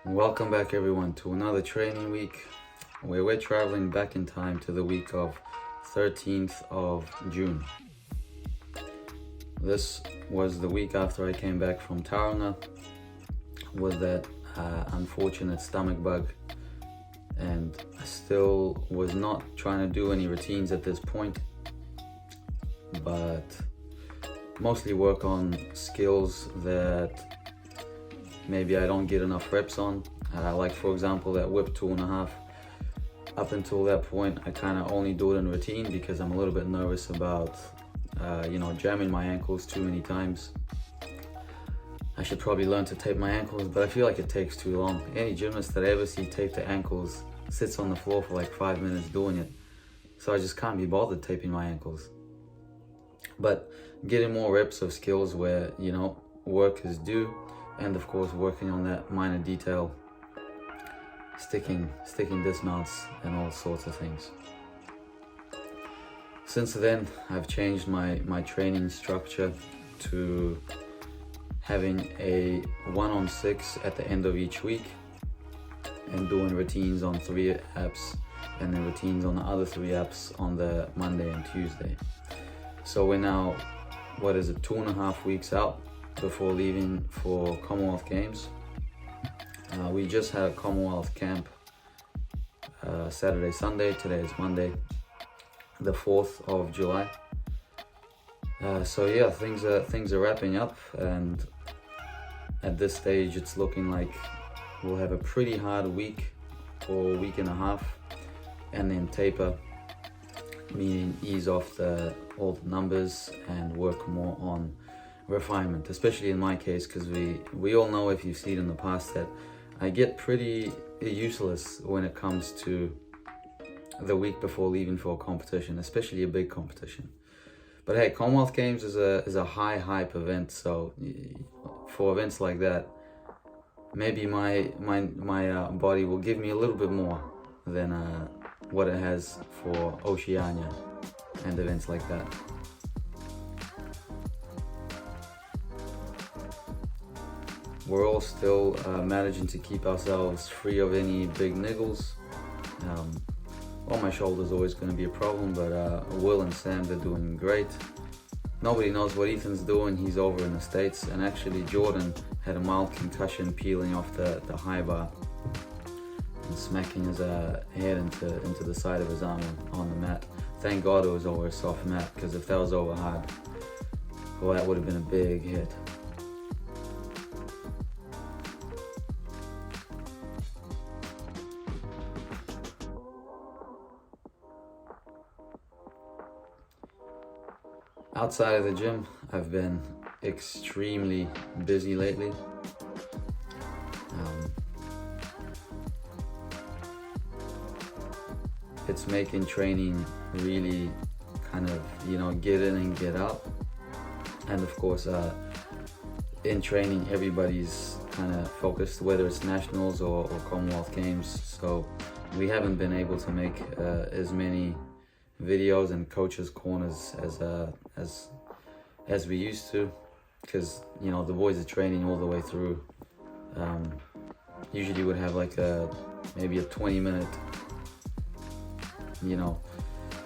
Welcome back everyone to another training week where we're traveling back in time to the week of 13th of June. This was the week after I came back from Tauranga with that unfortunate stomach bug, and I still was not trying to do any routines at this point, but mostly work on skills that maybe I don't get enough reps on. Like for example, that whip 2.5. Up until that point, I kind of only do it in routine because I'm a little bit nervous about, jamming my ankles too many times. I should probably learn to tape my ankles, but I feel like it takes too long. Any gymnast that I ever see tape their ankles sits on the floor for like 5 minutes doing it. So I just can't be bothered taping my ankles. But getting more reps of skills where, work is due, and of course working on that minor detail, sticking dismounts and all sorts of things. Since then, I've changed my training structure to having a 1-on-6 at the end of each week and doing routines on 3 apps and then routines on the other 3 apps on the Monday and Tuesday. So we're now, 2.5 weeks out before leaving for Commonwealth Games. We just had a Commonwealth camp Saturday, Sunday. Today is Monday, the 4th of July. Things are wrapping up, and at this stage it's looking like we'll have a pretty hard week or week and a half, and then taper, meaning ease off all the numbers and work more on refinement, especially in my case, because we all know, if you've seen in the past, that I get pretty useless when it comes to the week before leaving for a competition, especially a big competition. But hey, Commonwealth Games is a high hype event, so for events like that, maybe my body will give me a little bit more than what it has for Oceania and events like that. We're all still managing to keep ourselves free of any big niggles. On my shoulder's always going to be a problem, but Will and Sam, they're doing great. Nobody knows what Ethan's doing. He's over in the States, and actually Jordan had a mild concussion peeling off the high bar and smacking his head into the side of his arm on the mat. Thank God it was over a soft mat, because if that was over hard, well, that would have been a big hit. Outside of the gym, I've been extremely busy lately. It's making training really kind of, get in and get out. And of course, in training, everybody's kind of focused, whether it's nationals or Commonwealth Games. So we haven't been able to make as many videos and coaches' corners as we used to, because the boys are training all the way through. Usually would have like maybe a 20-minute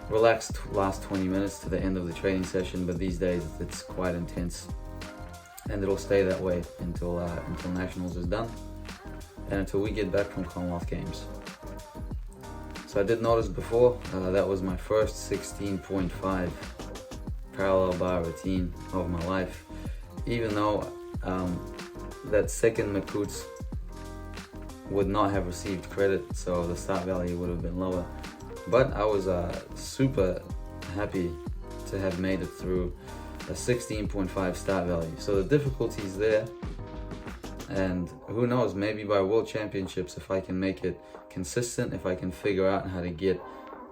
relaxed last 20 minutes to the end of the training session, but these days it's quite intense, and it'll stay that way until nationals is done and until we get back from Commonwealth Games. So I did notice before, that was my first 16.5 parallel bar routine of my life, even though that second Makuts would not have received credit, so the start value would have been lower. But I was super happy to have made it through a 16.5 start value. So the difficulty's there, and who knows, maybe by World Championships, if I can make it consistent, if I can figure out how to get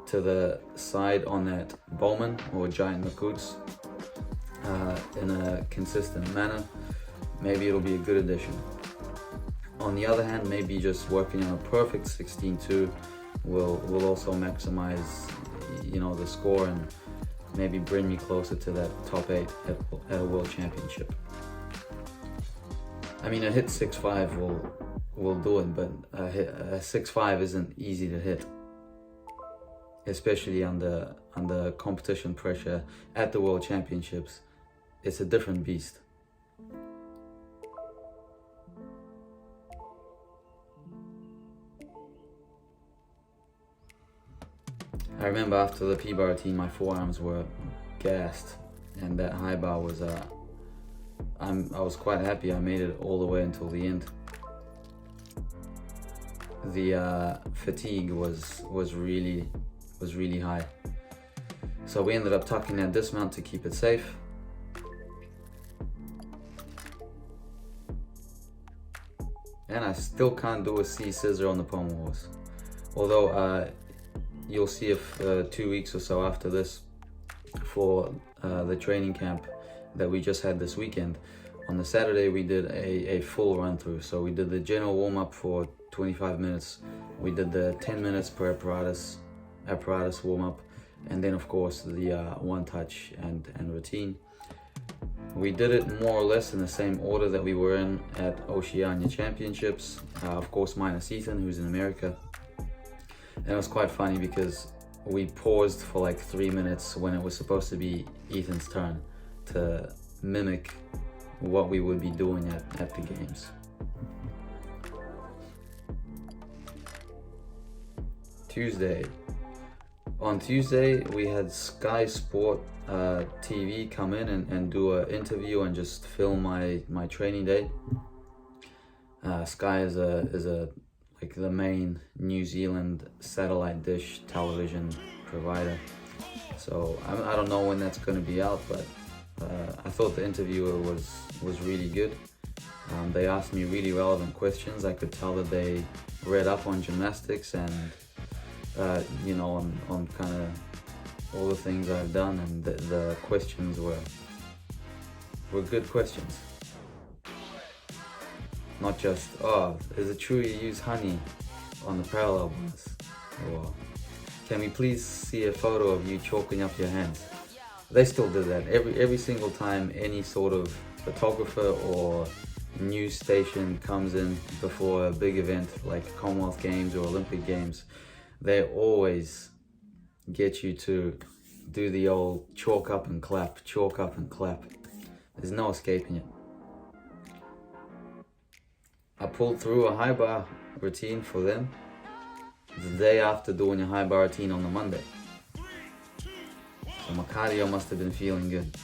to the side on that Bowman or Giant Makuts in a consistent manner, maybe it'll be a good addition. On the other hand, maybe just working on a perfect 16.2 will also maximize the score and maybe bring me closer to that top 8 at a World Championship. I mean, a hit 6.5 will do it, but a 6'5" isn't easy to hit, especially under competition pressure at the World Championships. It's a different beast. I remember after the P-bar routine, my forearms were gassed, and that high bar was I was quite happy I made it all the way until the end. The fatigue was really high, so we ended up tucking that dismount to keep it safe. And I still can't do a C scissor on the pommel horse, although you'll see if 2 weeks or so after this, for the training camp that we just had this weekend, on the Saturday we did a full run through. So we did the general warm up for 25 minutes, we did the 10 minutes per apparatus warm up, and then of course the one touch and routine. We did it more or less in the same order that we were in at Oceania Championships, of course minus Ethan, who's in America. And it was quite funny because we paused for like 3 minutes when it was supposed to be Ethan's turn to mimic what we would be doing at the games. On Tuesday, we had Sky Sport TV come in and do an interview and just film my training day. Sky is like the main New Zealand satellite dish television provider. So I don't know when that's going to be out, but I thought the interviewer was really good. They asked me really relevant questions. I could tell that they read up on gymnastics and on kind of all the things I've done, and the questions were good questions. Not just, oh, is it true you use honey on the parallel bars? Or can we please see a photo of you chalking up your hands? They still do that every single time any sort of photographer or news station comes in before a big event like Commonwealth Games or Olympic Games. They always get you to do the old chalk up and clap, chalk up and clap. There's no escaping it. I pulled through a high bar routine for them the day after doing a high bar routine on the Monday. So my cardio must have been feeling good.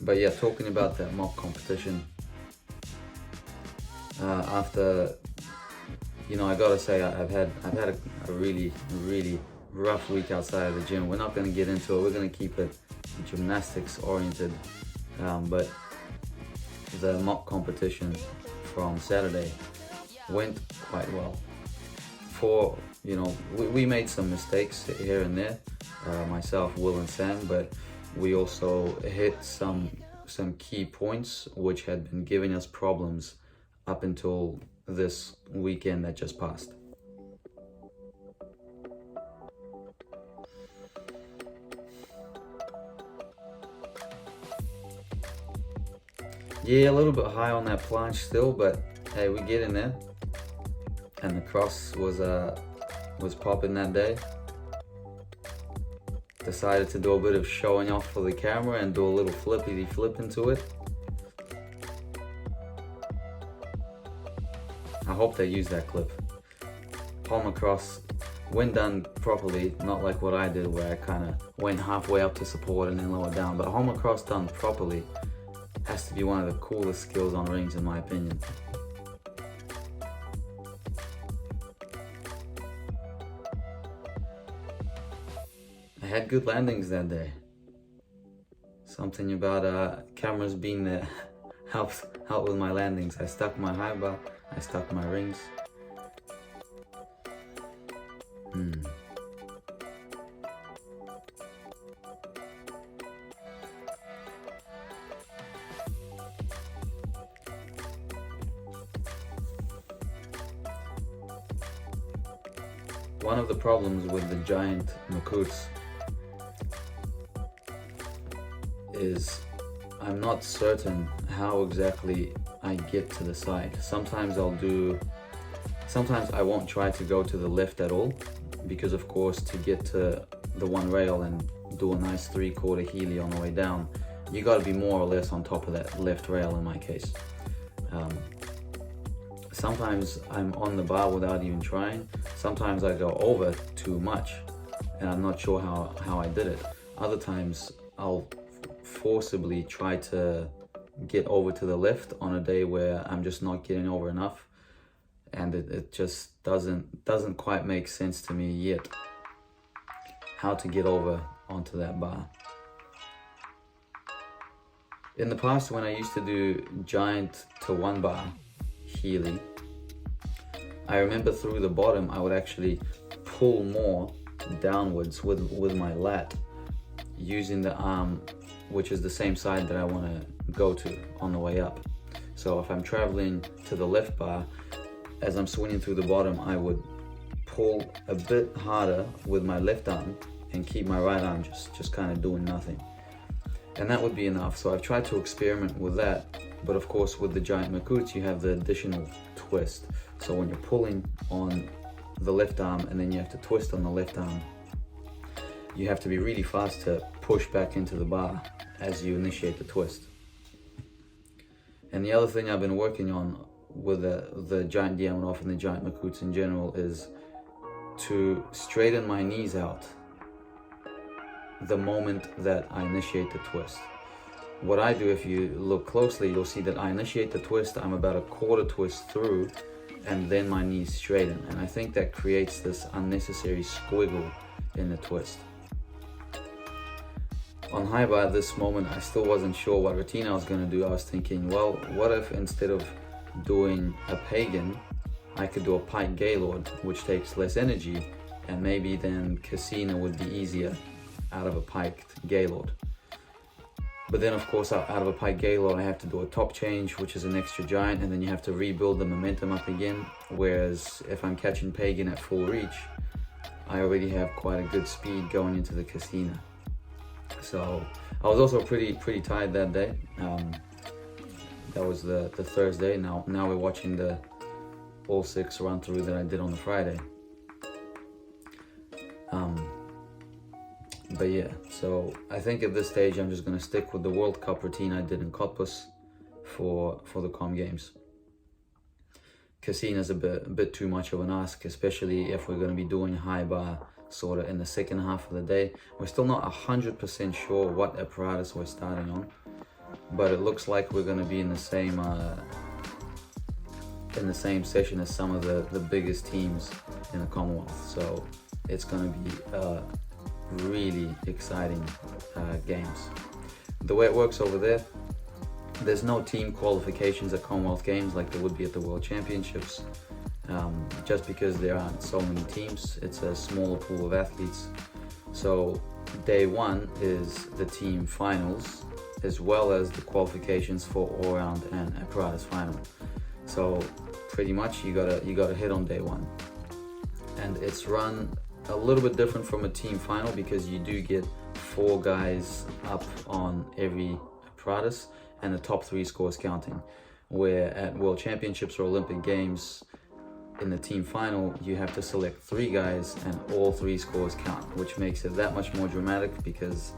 But yeah, talking about that mock competition, after, I gotta say I've had a really rough week outside of the gym. We're not gonna get into it. We're gonna keep it gymnastics oriented. But the mock competition from Saturday went quite well. We made some mistakes here and there, myself, Will, and Sam, but we also hit some key points which had been giving us problems up until this weekend that just passed. Yeah, a little bit high on that planche still, but hey, we get in there. And the cross was popping that day. Decided to do a bit of showing off for the camera and do a little flippity flip into it. I hope they use that clip. Palmer cross, when done properly, not like what I did where I kind of went halfway up to support and then lower down, but Palmer cross done properly has to be one of the coolest skills on rings in my opinion. I had good landings that day. Something about cameras being there helped with my landings. I stuck my high bar, I stuck my rings. One of the problems with the giant Makuts is I'm not certain how exactly I get to the side. Sometimes I won't try to go to the left at all, because of course to get to the one rail and do a nice 3/4 Healy on the way down, you got to be more or less on top of that left rail in my case. Sometimes I'm on the bar without even trying. Sometimes I go over too much and I'm not sure how I did it. Other times I'll forcibly try to get over to the left on a day where I'm just not getting over enough, and it just doesn't quite make sense to me yet how to get over onto that bar. In the past, when I used to do giant to one bar Healy, I remember through the bottom I would actually pull more downwards with my lat, using the arm which is the same side that I want to go to on the way up. So if I'm traveling to the left bar, as I'm swinging through the bottom, I would pull a bit harder with my left arm and keep my right arm just kind of doing nothing. And that would be enough. So I've tried to experiment with that, but of course with the giant Makuts you have the additional twist. So when you're pulling on the left arm and then you have to twist on the left arm, you have to be really fast to push back into the bar as you initiate the twist. And the other thing I've been working on with the giant Diamondov and the giant Makuts in general is to straighten my knees out the moment that I initiate the twist. What I do, if you look closely, you'll see that I initiate the twist, I'm about a quarter twist through, and then my knees straighten. And I think that creates this unnecessary squiggle in the twist. On high bar at this moment, I still wasn't sure what routine I was going to do. I was thinking, well, what if instead of doing a pagan, I could do a pike Gaylord, which takes less energy, and maybe then Cassina would be easier out of a pike Gaylord. But then of course out of a pike Gaylord I have to do a top change, which is an extra giant, and then you have to rebuild the momentum up again. Whereas if I'm catching pagan at full reach, I already have quite a good speed going into the Cassina. So I was also pretty tired that day. That was the Thursday. Now we're watching the all 6 run through that I did on the Friday. But yeah, so I think at this stage I'm just going to stick with the World Cup routine I did in Cottbus for the Com Games. Cassina's a bit too much of an ask, especially if we're going to be doing high bar sort of in the second half of the day. We're still not 100% sure what apparatus we're starting on, but it looks like we're going to be in the same session as some of the biggest teams in the Commonwealth. So it's going to be really exciting games. The way it works over there, there's no team qualifications at Commonwealth Games like there would be at the World Championships. Just because there aren't so many teams, it's a smaller pool of athletes. So day 1 is the team finals, as well as the qualifications for all-round and apparatus final. So pretty much you gotta hit on day 1, and it's run a little bit different from a team final because you do get 4 guys up on every apparatus and the top 3 scores counting. Where at World Championships or Olympic Games, in the team final, you have to select 3 guys and all 3 scores count, which makes it that much more dramatic because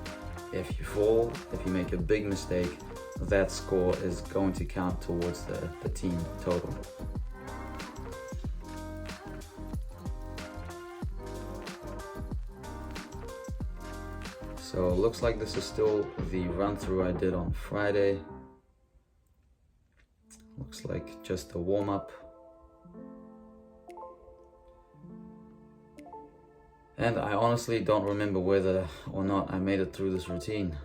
if you fall, if you make a big mistake, that score is going to count towards the team total. So it looks like this is still the run through I did on Friday. Looks like just a warm up. And I honestly don't remember whether or not I made it through this routine.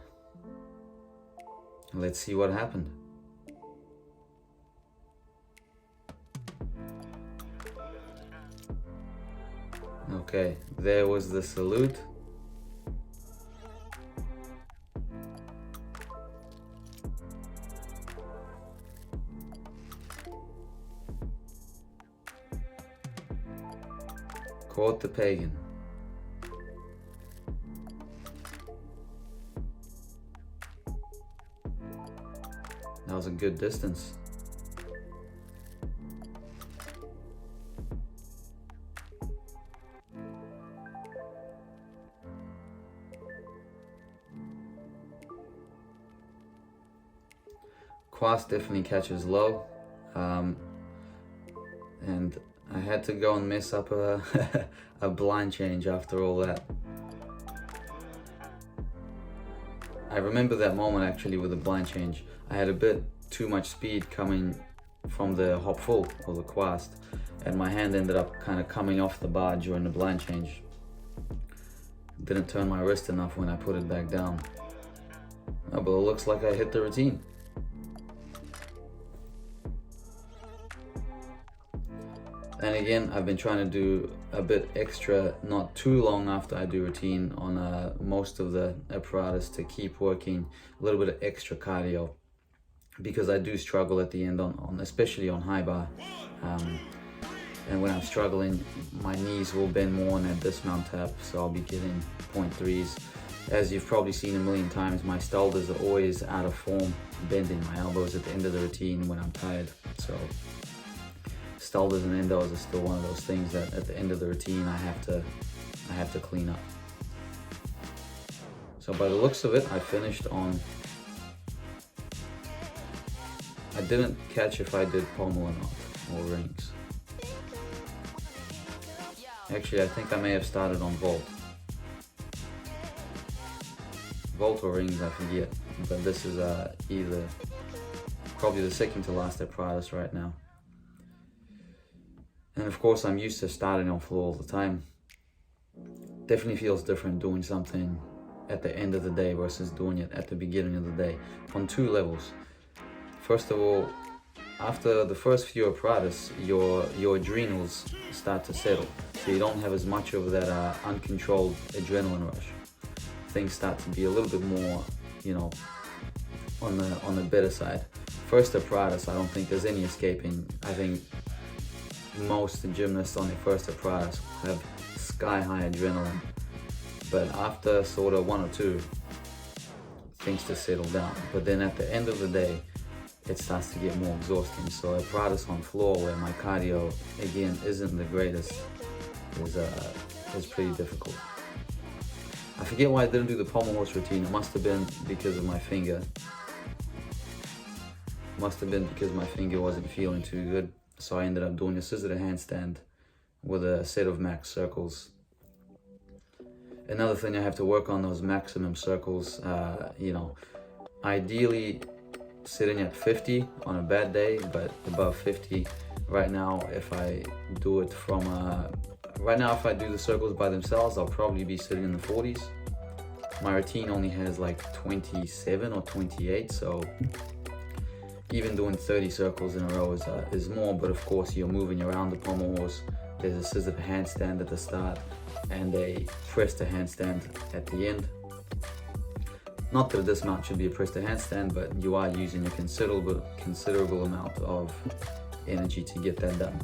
Let's see what happened. Okay, there was the salute. Caught the pagan. was a good distance. Quast definitely catches low, and I had to go and mess up a, a blind change after all that. I remember that moment actually with the blind change. I had a bit too much speed coming from the hop full or the quast, and my hand ended up kind of coming off the bar during the blind change. Didn't turn my wrist enough when I put it back down. Oh, but it looks like I hit the routine. And again, I've been trying to do a bit extra, not too long after I do routine on most of the apparatus to keep working a little bit of extra cardio, because I do struggle at the end on especially on high bar. And when I'm struggling, my knees will bend more on that dismount tap, so I'll be getting 0.3s. As you've probably seen a million times, my shoulders are always out of form, bending my elbows at the end of the routine when I'm tired. So shoulders and endos are still one of those things that at the end of the routine I have to clean up. So by the looks of it, I finished on, I didn't catch if I did pommel or not, or rings. Actually, I think I may have started on vault. Vault or rings, I forget, but this is either probably the second to last apparatus right now. And of course, I'm used to starting on floor all the time. Definitely feels different doing something at the end of the day versus doing it at the beginning of the day on two levels. First of all, after the first few apparatus, your adrenals start to settle, so you don't have as much of that uncontrolled adrenaline rush. Things start to be a little bit more, you know, on the better side. First apparatus, I don't think there's any escaping. I think most gymnasts on their first apparatus have sky high adrenaline, but after sort of one or two, things just settle down. But then at the end of the day, it starts to get more exhausting. So apparatus on floor, where my cardio again isn't the greatest, is pretty difficult. I forget why I didn't do the pommel horse routine. It must have been because of my finger. Must have been because my finger wasn't feeling too good. So I ended up doing a scissor to handstand with a set of max circles. Another thing I have to work on, those maximum circles. You know, ideally sitting at 50 on a bad day, but above 50. Right now, if I do it from if I do the circles by themselves, I'll probably be sitting in the 40s. My routine only has like 27 or 28, so even doing 30 circles in a row is more, but of course you're moving around the pommel horse. There's a scissor to handstand at the start and a press to handstand at the end. Not that this mount should be a press to handstand, but you are using a considerable amount of energy to get that done.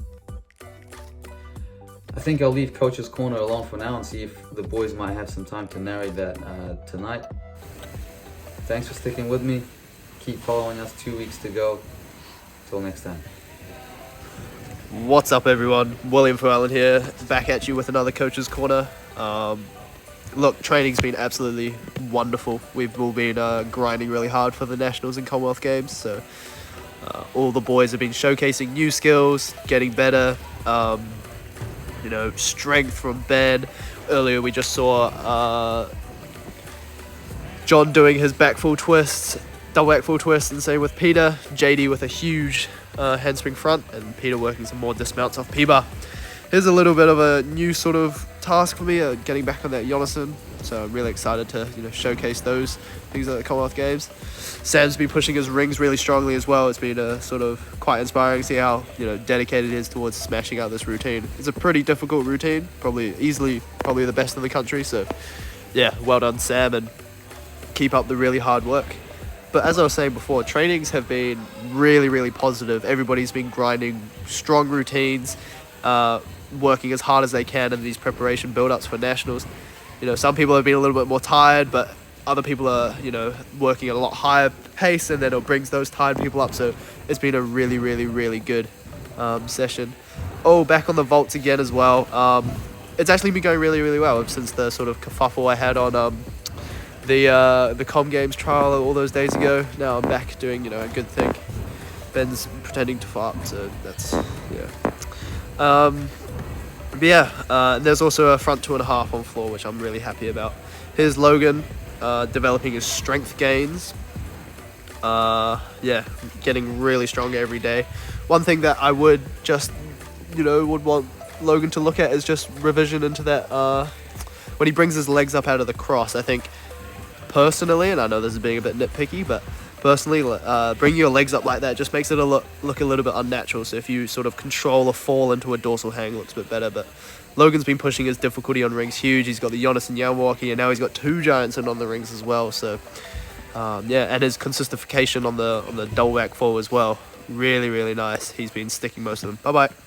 I think I'll leave Coach's Corner alone for now and see if the boys might have some time to narrate that tonight. Thanks for sticking with me. Keep following us, 2 weeks to go. Till next time. What's up, everyone? William Furlan here, back at you with another Coach's Corner. Look, training's been absolutely wonderful. We've all been grinding really hard for the Nationals and Commonwealth Games, so all the boys have been showcasing new skills, getting better. You know, strength from Ben. Earlier we just saw John doing his back full twists, double back full twist, and same with Peter. JD with a huge handspring front, and Peter working some more dismounts off P-bar. Here's a little bit of a new sort of task for me, getting back on that Jonasson. So I'm really excited to showcase those things at the Commonwealth Games. Sam's been pushing his rings really strongly as well. It's been sort of quite inspiring to see how dedicated he is towards smashing out this routine. It's a pretty difficult routine, probably the best in the country. So yeah, well done, Sam, and keep up the really hard work. But as I was saying before, trainings have been really, really positive. Everybody's been grinding strong routines, working as hard as they can in these preparation build-ups for Nationals. Some people have been a little bit more tired, but other people are, working at a lot higher pace, and then it brings those tired people up. So it's been a really, really, really good session. Back on the vaults again as well. It's actually been going really, really well since the sort of kerfuffle I had on the Com Games trial all those days ago. Now I'm back doing, a good thing. Ben's pretending to fart, so that's, yeah. But yeah, there's also a front 2.5 on floor, which I'm really happy about. Here's Logan, developing his strength gains. Yeah, getting really stronger every day. One thing that I would just, would want Logan to look at is just revision into that, when he brings his legs up out of the cross. I think, personally, and I know this is being a bit nitpicky, but personally, bringing your legs up like that just makes it look a little bit unnatural. So if you sort of control a fall into a dorsal hang, it looks a bit better. But Logan's been pushing his difficulty on rings huge. He's got the Jonas and Yamawaki, and now he's got 2 giants in on the rings as well. So yeah, and his consistification on the double back fall as well. Really, really nice. He's been sticking most of them. Bye bye.